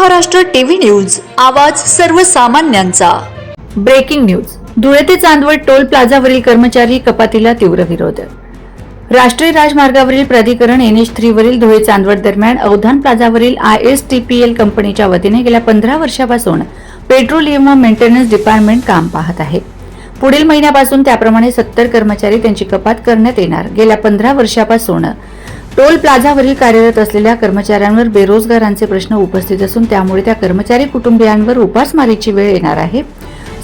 Maharashtra TV news, आवाज सर्वसामान्यांचा। Breaking news. Dhule ते चांदवड टोल प्लाझावरील कर्मचारी कपातीला तीव्र विरोध। राष्ट्रीय राजमार्गावरील प्राधिकरण NH3 वरील धुळे चांदवड दरम्यान अवधान प्लाझावरील ISTPL कंपनीच्या वतीने गेल्या 15 वर्षापासून पेट्रोलियम व मेंटेनन्स डिपार्टमेंट काम पाहत आहे। पुढील महिन्यापासून त्याप्रमाणे 70 कर्मचारी त्यांची कपात करण्यात येणार। गेल्या 15 वर्षापासून टोल प्लाझावरील कार्यरत असलेल्या कर्मचाऱ्यांवर बेरोजगारांचे प्रश्न उपस्थित असून त्यामुळे त्या कर्मचारी कुटुंबियांवर उपासमारीची वेळ येणार आहे।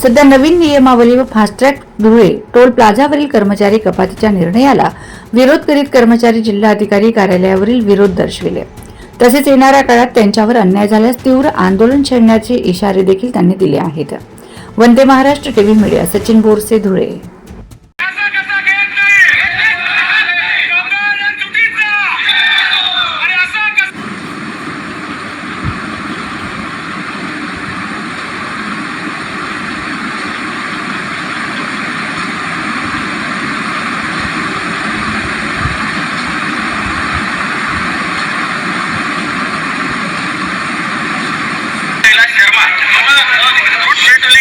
सध्या नवीन नियमावली व फास्ट ट्रॅक धुळे टोल प्लाझावरील कर्मचारी कपातीच्या निर्णयाला विरोध करीत कर्मचारी जिल्हाधिकारी कार्यालयावरील विरोध दर्शविले। तसेच येणाऱ्या काळात त्यांच्यावर अन्याय झाल्यास तीव्र आंदोलन छेडण्याचे इशारे देखील त्यांनी दिले आहेत। Vande Maharashtra TV media, Sachin Borse, Dhule.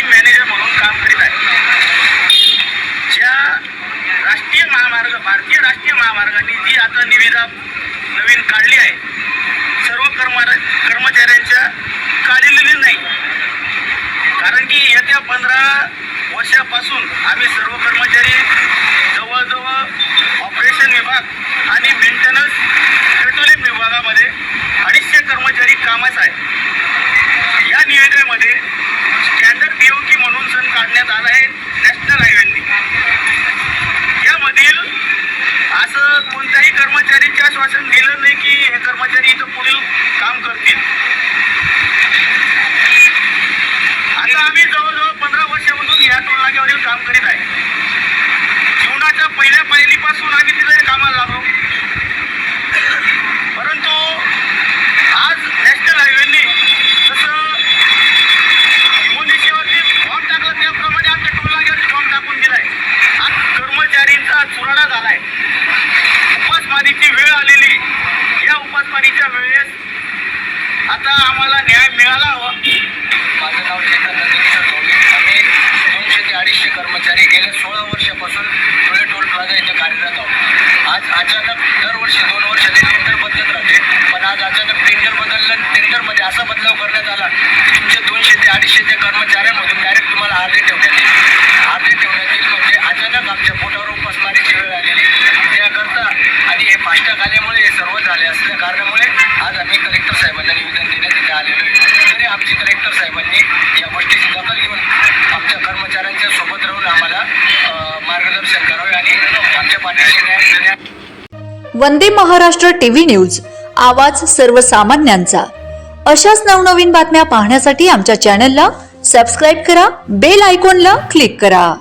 Manager म्हणून काम करीत आहे। ज्या भारतीय राष्ट्रीय महामार्गाने जी आता निविदा नवीन काढली आहे, सर्व कर्मचाऱ्यांच्या काढलेली नाही। कारण की येत्या 15 वर्षापासून आम्ही सर्व कर्मचारी जवळजवळ ऑपरेशन विभाग आणि मेंटेनन्स पेट्रोलियम विभागामध्ये 250 कर्मचारी कामास आहे। या निविदेमध्ये स्टँडर्ड BOQ म्हणून सण काढण्यात आला आहे नॅशनल हायवेनी। यामधील असं कोणत्याही कर्मचारीचे आश्वासन दिलं नाही की हे कर्मचारी इथं पुढील काम करतील। आता आम्ही जवळजवळ 15 वर्षापासून या टोल नाक्यावरील काम करीत आहे। जीवनाच्या पहिल्या पायरीपासून आम्ही तिथे कामाला लागलो, परंतु आज नॅशनल हायवेनी जसं फॉर्म टाकला त्याप्रमाणे आमच्या टोल नाक्यावरती फॉर्म टाकून दिलाय। आज कर्मचारींचा चुराडा झालाय। उपासमारीची वेळ आलेली। या उपासमारीच्या वेळेस आता आम्हाला न्याय मिळाला हवा। माझं नाव चेतन नंदिनी धोळे। आम्ही 200 ते 250 कर्मचारी गेल्या 16 वर्षापासून धुळे टोल प्लाझा इथे कार्यरत आहोत। आज अचानक दरवर्षी 2 वर्षांनी टेंडर बदलत राहते, पण आज अचानक टेंडर बदललं। टेंडरमध्ये असा बदलाव करण्यात आला की तुमचे 200 ते 250 त्या कर्मचाऱ्यांमधून डायरेक्ट तुम्हाला अर्धे ठेवण्यात येईल। अर्धे ठेवण्यात येईल म्हणजे अचानक आमच्या पोटावर उपासमारीची वेळ आलेली त्याकरता, आणि हे फास्टॅग आल्यामुळे हे सर्व झाले असल्या कारणामुळे आज आम्ही कलेक्टर साहेबांना निवेदन देण्यात इथे आलेलो आहे। तरी आमची कलेक्टर साहेबांनी या गोष्टीची दखल घेऊन आमच्या कर्मचाऱ्यांच्या सोबत राहून आम्हाला मार्गदर्शन करावे आणि आमच्या पाठीशी न्याय देण्यात। वंदे महाराष्ट्र टीव्ही न्यूज, आवाज सर्वसामान्यांचा। अशाच नवनवीन बातम्या पाहण्यासाठी आमच्या चॅनलला सबस्क्राईब करा, बेल आयकॉनला क्लिक करा।